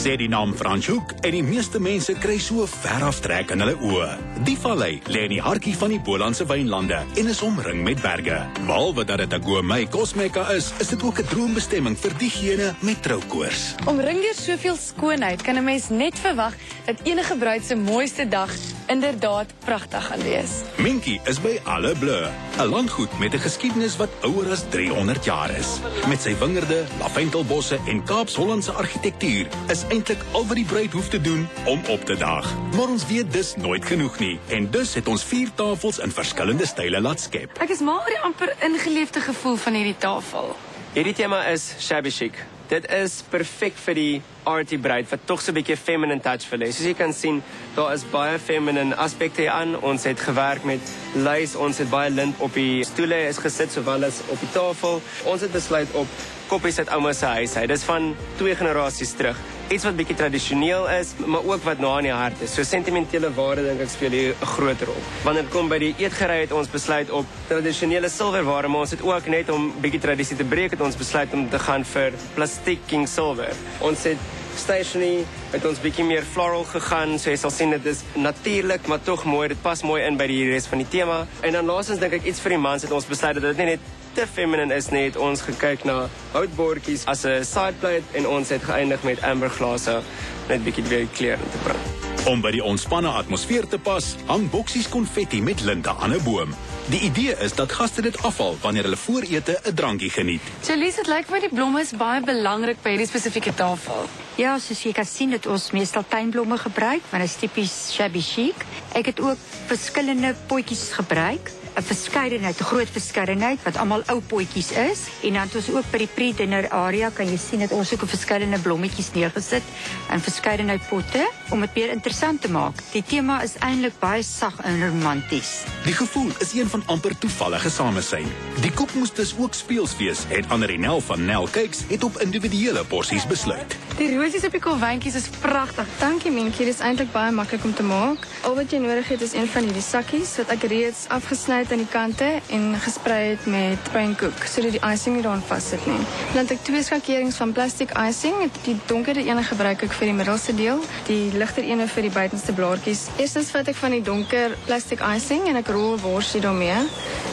sê die naam Franschhoek en die meeste mense kry so ver aftrek in hulle oë. Die vallei lê in die hartjie van die Bolandse wynlande en is omring met berge. Behalwe dat dit 'n gourmet kosmekka is dit ook 'n droombestemming vir diegene met troukoors. Omring deur soveel skoonheid kan 'n mens net verwag dat enige bruid se mooiste dag inderdaad pragtig gaan wees. Minkie is by Alle Bleu, 'n landgoed met 'n geskiedenis wat ouer as 300 jaar is. Met sy wingerde, laventelbosse en Kaaps-Hollandse argitektuur is eintlik al wat die bruid hoef te doen om op te daag. Maar ons weet dis nooit genoeg nie en dus het ons 4 tafels in verskillende style laat skep. Ek is mal oor die amper ingeleefde gevoel van hierdie tafel. Hierdie tema is shabby chic. Dit is perfek vir die arty bruid wat tog so 'n bietjie feminine touch wil hê. Soos jy kan sien, daar is baie feminine aspekte hier aan. Ons het gewerk met lys, ons het baie lint op die stoele is gesit sowel as op die tafel. Ons het besluit op koppies uit ouma se huis uit. Dis van 2 generasies terug. Iets wat bietjie tradisioneel is, maar ook wat na in die hart is. So sentimentele waarde dink ek speel hier 'n groot rol. Wanneer dit kom by die eetgerei het ons besluit op tradisionele silverware, maar ons het ook net om bietjie tradisie te breek het ons besluit om te gaan vir plastiek king silver. Ons het stationery het ons bietjie meer floral gegaan, so jy sal sien dit is natuurlik, maar tog mooi. Dit pas mooi in by die res van die tema. En dan laastens dink ek iets vir die mans het ons besluit dat dit nie net te feminine is nie, het ons gekyk na houtbordjies as 'n sideplate en ons het geëindig met amberglase net bietjie weer kleur in te bring. Om by die ontspanne atmosfeer te pas, hang boksies konfetti met linte aan 'n boom. Die idee is dat gaste dit afval wanneer hulle voor ete 'n drankie geniet. Jolise, dit lyk my die blomme is baie belangrik by hierdie spesifieke tafel. Ja, soos jy kan sien het ons meestal tuinblomme gebruik, want dit is tipies shabby chic. Ek het ook verskillende potjies gebruik. 'n verskeidenheid, 'n groot verskeidenheid wat almal ou potjies is. En dan het ons ook by die pre-dinner area kan jy sien dat ons ook 'n verskeidenheid blommetjies neergesit in verskeidenheid potte om dit meer interessant te maak. Die tema is eintlik baie sag en romanties. Die gevoel is een van amper toevallige samesyn. Die koek moes dus ook speels wees en Annerinel van Nel Cakes het op individuele porsies besluit. Die rosies op die kolwyntjies is pragtig. Dankie Minkie, dit is eintlik baie maklik om te maak. Al wat jy nodig het is een van hierdie sakkies wat ek reeds afgesny aan die kante en gesprei het met pine koek, sodat die icing nie daaraan vassit nie. Dan het ek 2 skakerings van plastic icing. Die donkerder ene gebruik ek vir die middelste deel, die ligter ene vir die buitenste blaartjies. Eerstens vat ek van die donker plastic icing en ek rol worsie daarmee.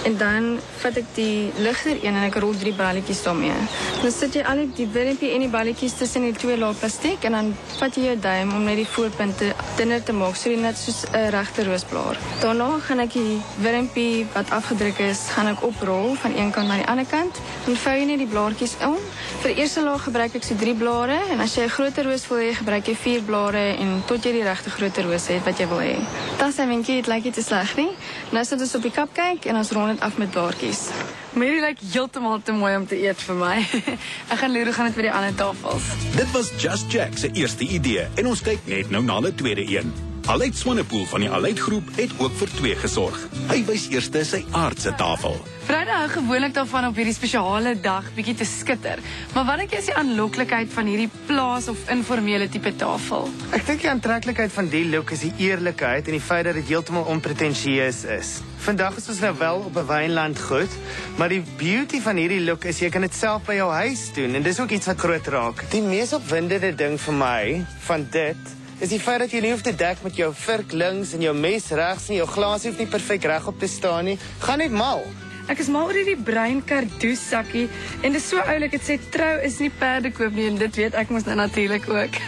En dan vat ek die ligter een en ek rol 3 balletjies daarmee. Dan sit jy al die wurmpie en die balletjies tussen die 2 laag plastiek en dan vat jy jou duim om net die voorpunte dunner te maak, so net soos 'n regte roosblaar. Daarna gaan ek die wurmpie wat afgedruk is, gaan ek oprol van een kant na die ander kant. Dan vou jy net die blaartjies om. Vir die eerste laag gebruik ek so 3 blare en as jy 'n groter roos wil hê, gebruik jy 4 blare en tot jy die regte groter roos het wat jy wil hê. Das is Minkie, dit lyk nie te sleg nie. Nou sit ons op die cupcake en ons rond dit af met blaartjies. Mary lyk heeltemal te mooi om te eet vir my. Ek gaan loer hoe gaan dit by die ander tafels. Dit was Just Jack se eerste idee en ons kyk net nou na die tweede een. Aleid Swanepoel van die Aleid groep het ook vir 2 gesorg. Hy wys eers sy aardse tafel. Vroude hou gewoonlik daarvan op hierdie spesiale dag bietjie te skitter. Maar wat dink jy is die aanloklikheid van hierdie plaas of informele tipe tafel? Ek dink die aantreklikheid van die look is die eerlikheid en die feit dat dit heeltemal onpretensieus is. Vandag is ons nou wel op 'n wynland goed, maar die beauty van hierdie look is jy kan dit self by jou huis doen en dis ook iets wat groot raak. Die mees opwindende ding vir my van dit is die feit dat jy nie hoef te dek met jou vurk links en jou mes regs en jou glas hoef nie perfek regop te staan nie. Gaan net mal. Ek is mal oor hierdie bruin kardoes sakkie en dit is so oulik, dit sê trou is nie perde koop nie en dit weet ek mos nou natuurlik ook.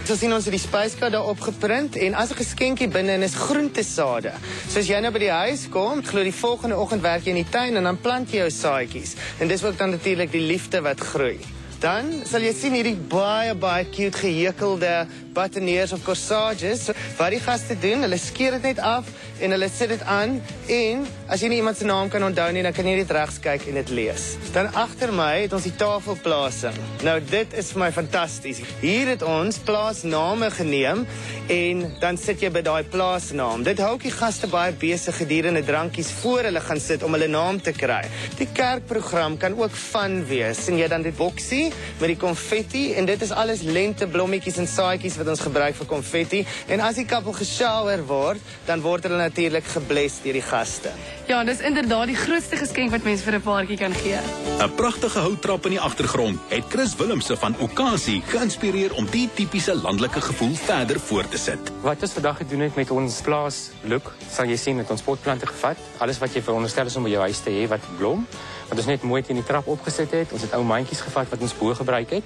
So sien ons het die spyskaart daar opgeprint en as 'n geskenkie binne is groentesade. So as jy nou by die huis kom, glo die volgende oggend werk jy in die tuin en dan plant jy jou saadjies. En dis ook dan natuurlik die liefde wat groei. Dan sal jy sien hierdie baie cute gehekelde buttoneers of corsages. So, wat die gaste doen, hulle skeer dit net af en hulle sit dit aan en as jy nie iemand se naam kan onthou nie, dan kan jy net regs kyk en dit lees. Dan agter my het ons die tafelplasing. Nou dit is vir my fantasties. Hier het ons plaasname geneem en dan sit jy by daai plaasnaam. Dit hou ook die gaste baie besig gedurende drankies voor hulle gaan sit om hulle naam te kry. Die kerkprogram kan ook fun wees. En jy dan dit boksie met die konfetti en dit is alles lenteblommetjies en saadjies wat ons gebruik vir konfetti en as die koppel geshower word, dan word hulle natuurlik gebless deur die gaste. Ja, dis inderdaad die grootste geskenk wat mens vir 'n paartjie kan gee. 'n Pragtige houttrap in die agtergrond het Chris Willemse van Okasie geïnspireer om die tipiese landelike gevoel verder voort te sit. Wat ons vandag gedoen het met ons plaas look, sal jy sien met ons potplante gevat. Alles wat jy veronderstel is om by jou huis te hê wat blom, wat ons net mooi teen die trap opgesit het. Ons het ou mandjies gevat wat ons bo gebruik het.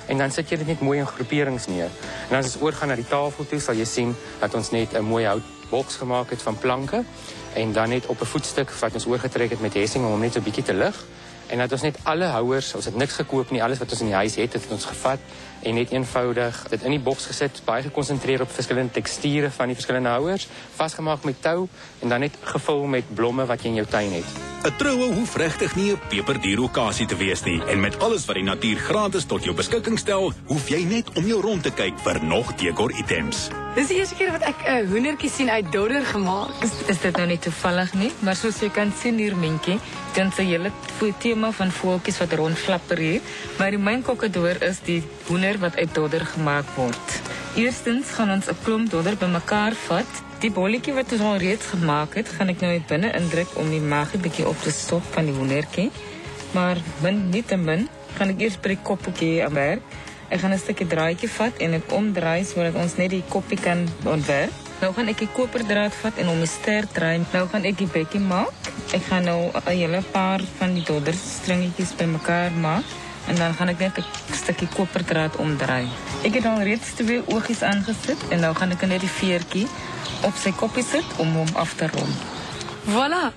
En dan sit jy dit net mooi in groeperings neer. En as ons oorgaan na die tafel toe, sal jy sien dat ons net 'n mooi houtboks gemaak het van planke en dan net op 'n voetstuk wat ons oorgetrek het met hessing om hom net so 'n bietjie te lig. En dat ons net alle houers, ons het niks gekoop nie, alles wat ons in die huis het ons gevat en net eenvoudig dit in die boks gesit, baie gekonsentreer op verskillende teksture van die verskillende houers, vasgemaak met tou en dan net gevul met blomme wat jy in jou tuin het. 'n Troue hoef regtig nie 'n peperduur okasie te wees nie en met alles wat die natuur gratis tot jou beskikking stel, hoef jy net om jou rond te kyk vir nog dekor items. Dis die eerste keer wat ek 'n hoendertjie sien uit dodder gemaak. Is dit nou nie toevallig nie, maar soos jy kan sien hier Mentjie, dan se hele tema van voeltjies wat rondflapper hier, maar die myn kokkedoor is die hoender wat uit dodder gemaak word. Eerstens gaan ons 'n klomp dodder bymekaar vat. Die bolletjie wat ons al reeds gemaak het, gaan ek nou hier binne indruk om die maagie bietjie op te stop van die hoendertjie. Maar nietemin gaan ek eers by die koppeltjie aan werk. Ek gaan 'n stukkie draadjie vat en dit omdraai sodat ons net die koppie kan ontwerp. Nou gaan ek die koperdraad vat en om die ster draai. Nou gaan ek die bekkie maak. Ek gaan nou 'n hele paar van die dodderstringetjies bymekaar maak en dan gaan ek net 'n stukkie koperdraad omdraai. Ek het al reeds 2 oogies aangesit en nou gaan ek net die veertjie op sy koppie sit om hom af te rond. Voilà.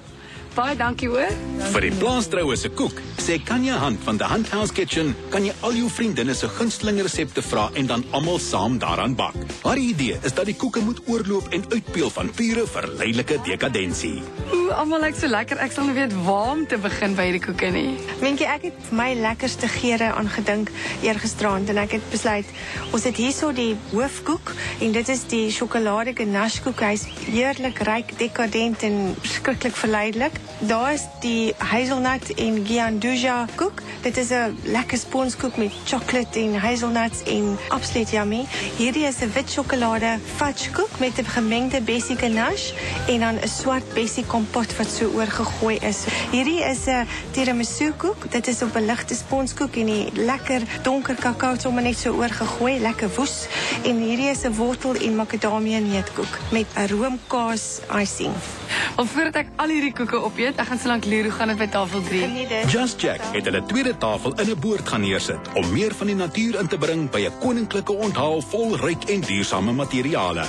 Baie dankie hoor. Vir die plaastroue se koek, sê Kanja Hand van The Hunt House Kitchen, kan jy al jou vriendinne se gunsteling resepte vra en dan almal saam daaraan bak. Haar idee is dat die koeke moet oorloop en uitpeel van pure verleidelike dekadensie. Almal lyk so lekker. Ek sal nie weet waar om te begin by hierdie koeke nie. Mentjie, ek het my lekkerste geure aangedink eergisteraand en ek het besluit ons het hierso die hoofkoek en dit is die sjokolade ganache koek. Hy's heerlik ryk, dekadent en verskriklik verleidelik. Daar is die hazelnut en gianduja koek. Dit is 'n lekker sponskoek met chocolate en hazelnuts en absoluut yummy. Hierdie is 'n wit sjokolade fudge koek met 'n gemengde bessie ganache en dan 'n swart bessie kompot wat so oorgegooi is. Hierdie is 'n tiramisu koek. Dit is op 'n ligte sponskoek en die lekker donker kakao sommer net so oorgegooi, lekker woes. En hierdie is 'n wortel en makadamia neutkoek met 'n roomkaas icing. Al voordat ek al hierdie koeke opeet, ek gaan so lank leer hoe gaan dit by tafel 3. Geniet dit. Just Jack het hulle tweede tafel in 'n boord gaan neersit om meer van die natuur in te bring by 'n koninklike onthaal vol ryk en duursame materiale.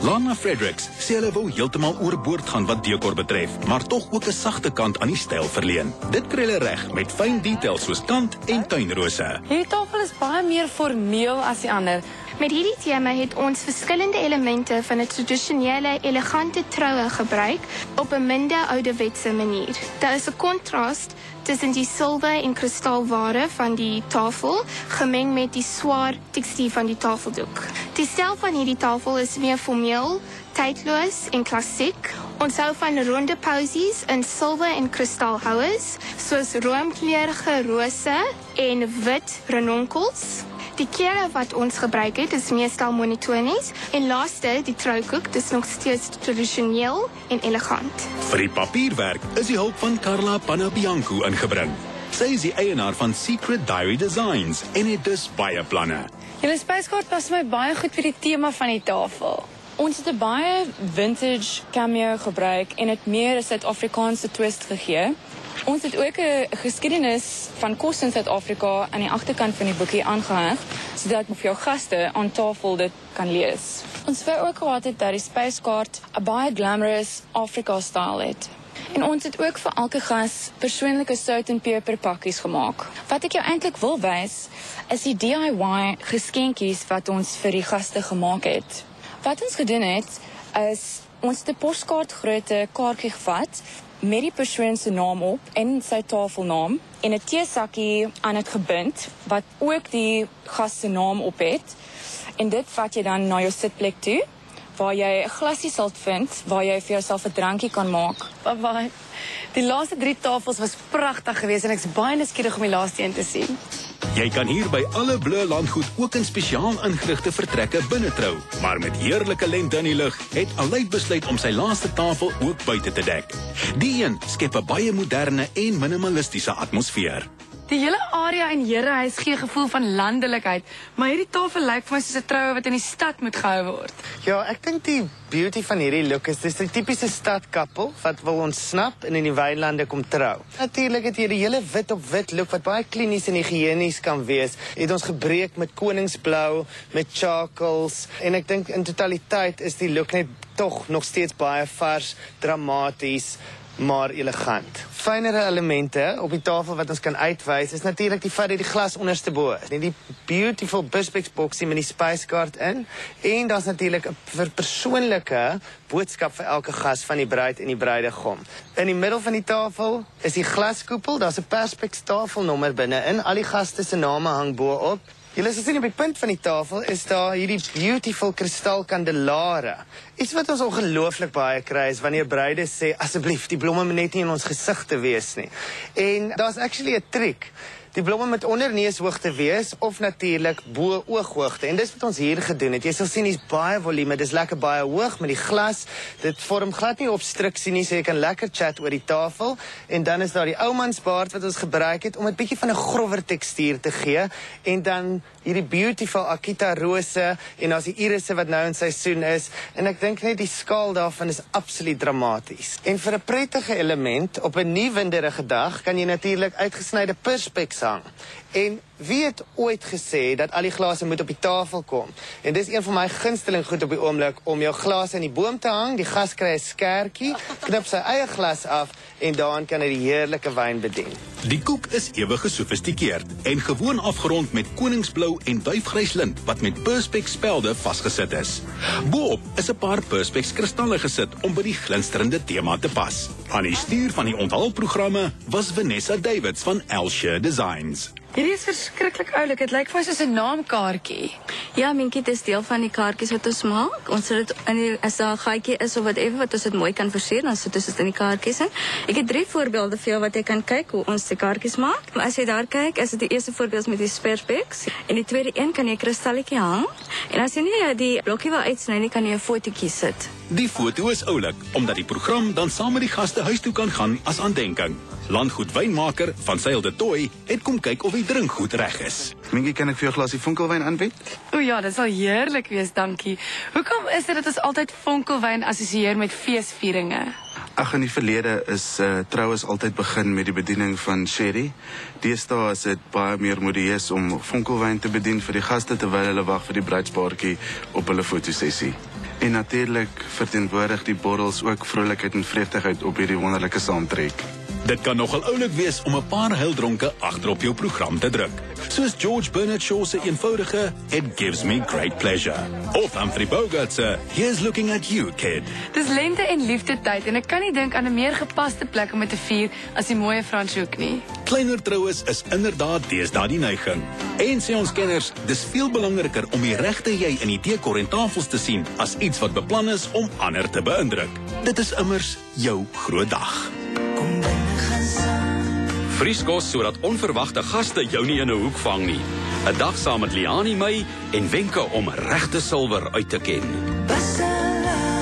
Lana Fredericks sê hulle wou heeltemal oorboord gaan wat dekor betref, maar tog ook 'n sagte kant aan die styl verleen. Dit kry hulle reg met fyn details soos kant en tuinrose. Hierdie tafel is baie meer formeel as die ander. Met hierdie tema het ons verskillende elemente van 'n tradisionele, elegante troue gebruik op 'n minder ouderwetse manier. Daar is 'n kontras tussen die silwer en kristalware van die tafel gemeng met die swaar tekstuur van die tafeldoek. Die styl van hierdie tafel is meer formeel, tydloos en klassiek. Ons hou van ronde posies in silwer en kristalhouers, soos roomkleurige rose en wit ranonkels. Die kleure wat ons gebruik het is meestal monotonies en laaste die troukoek dis nog steeds tradisioneel en elegant. Vir die papierwerk is die hulp van Carla Panabianco ingebring. Sy is die eienaar van Secret Diary Designs en het dus baie planne. Julle spyskaart pas my baie goed vir die tema van die tafel. Ons het 'n baie vintage cameo gebruik en dit meer 'n Suid-Afrikaanse twist gegee. Ons het ook 'n geskiedenis van kos in Suid-Afrika aan die agterkant van die boekie aangeheg, sodat vir jou gaste aan tafel dit kan lees. Ons wou ook gehad het dat die spyskaart 'n baie glamorous Afrika-styl het. En ons het ook vir elke gas persoonlike sout en peper pakkies gemaak. Wat ek jou eintlik wil wys, is die DIY geskenkies wat ons vir die gaste gemaak het. Wat ons gedoen het, is ons het 'n poskaartgrootte kaartjie gevat met die persoon se naam op en sy tafelnaam en 'n teesakkie aan dit gebind wat ook die gas se naam op het. En dit vat jy dan na jou sitplek toe waar jy 'n glasie sal vind waar jy vir jouself 'n drankie kan maak. Bye. Die laaste 3 tafels was pragtig geweest en ek's baie nuuskierig om die laaste een te sien. Jy kan hier by alle Bleu landgoed ook in spesiaal ingerigte vertrekke binnetrou. Maar met heerlike lente in die lug het Aleid besluit om sy laaste tafel ook buite te dek. Die een skep 'n baie moderne en minimalistiese atmosfeer. Die hele area en herehuis gee 'n gevoel van landelikheid, maar hierdie tafel lyk vir my soos 'n troue wat in die stad moet gehou word. Ja, ek dink die beauty van hierdie look is dis die tipiese stadkappel wat wil ontsnap en in die wynlande kom trou. Natuurlik het jy die hele wit op wit look wat baie klinies en higiënies kan wees. Het ons gebreek met koningsblou, met charcoals en ek dink in totaliteit is die look net tog nog steeds baie vars, dramaties, maar elegant. Fynere elemente op die tafel wat ons kan uitwys is natuurlik die feit dat die glas onderste bo is. Die beautiful Perspex boksie met die spyskaart in en daar's natuurlik 'n persoonlike boodskap vir elke gas van die bruid en die bruidegom. In die middel van die tafel is die glaskoepel, daar's 'n Perspex tafelnommer binne-in. Al die gaste se name hang bo-op. Julle sien op die punt van die tafel is daar hierdie beautiful kristalkandelare. Iets wat ons ongelooflik baie kry is wanneer bruide sê asseblief die blomme moet net nie in ons gesigte wees nie. En daar's actually 'n trick. Die blomme moet onder neushoogte wees of natuurlik bo ooghoogte. En dis wat ons hier gedoen het. Jy sal sien hier's baie volume. Dis lekker baie hoog met die glas. Dit vorm glad nie obstruksie nie, so jy kan lekker chat oor die tafel. En dan is daar die oumansbaard wat ons gebruik het om 'n bietjie van 'n grower tekstuur te gee. En dan hierdie beautiful Akita rose en as die irisse wat nou in seisoen is. En ek dink net die skaal daarvan is absoluut dramaties. En vir 'n prettige element op 'n nie winderige dag kan jy natuurlik uitgesnyde Perspex hang. En wie het ooit gesê dat al die glase moet op die tafel kom? En dis een van my gunsteling goed op die oomblik om jou glase in die boom te hang. Die gas kry 'n skertjie, knip sy eie glas af en daarin kan hy die heerlike wyn bedien. Die koek is ewig gesofistikeerd en gewoon afgerond met koningsblou en duifgrys lint wat met Perspex spelde vasgesit is. Boop is 'n paar Perspex kristalle gesit om by die glinsterende tema te pas. Aan die stuur van die onthaalprogramme was Vanessa Davids van Elshe Designs. Hierdie is verskriklik oulik. Dit lyk vir my soos 'n naamkaartjie. Ja, Minkie, dit is deel van die kaartjies wat ons maak. Ons sit dit in as daar 'n gaatjie is of whatever wat ons dit mooi kan versier, dan sit ons dit in die kaartjies in. Ek het 3 voorbeelde vir jou wat jy kan kyk hoe ons die kaartjies maak. Maar as jy daar kyk, is dit die eerste voorbeeld met die Perspex en die tweede een kan jy 'n kristalletjie hang. En as jy nie die blokkie wil uitsny nie, kan jy 'n fotootjie sit. Die foto is oulik omdat die program dan saam met die gaste huis toe kan gaan as aandenking. Landgoed wynmaker van Sail de Tooi het kom kyk of die drinkgoed reg is. Minkie, kan ek vir jou 'n glasie vonkelwyn aanbied? O ja, dit sal heerlik wees, dankie. Hoekom is dit dat ons altyd vonkelwyn assosieer met feesvieringe? Ag, in die verlede is troues altyd begin met die bediening van sherry. Deesdae is dit baie meer modieus om vonkelwyn te bedien vir die gaste terwyl hulle wag vir die bruidspaartjie op hulle fotosessie. En natuurlik verteenwoordig die borrels ook vrolikheid en vreugdigheid op hierdie wonderlike saamtrek. Dit kan nogal oulik wees om 'n paar heildronke agter op jou program te druk. Soos George Bernard Shaw se eenvoudige It Gives Me Great Pleasure. Of Humphrey Bogart se Here's Looking at You, Kid. Dis lente en liefdetyd en ek kan nie dink aan 'n meer gepaste plek om dit te vier as die mooie Franshoek nie. Kleiner troues is inderdaad deesdae die neiging. En sê ons kenners, dis veel belangriker om die regte jy in die dekor en tafels te sien as iets wat beplan is om ander te beïndruk. Dit is immers jou groot dag. Vrieskos sodat onverwagte gaste jou nie in 'n hoek vang nie. 'n Dag saam met Liani May en wenke om regte silwer uit te ken.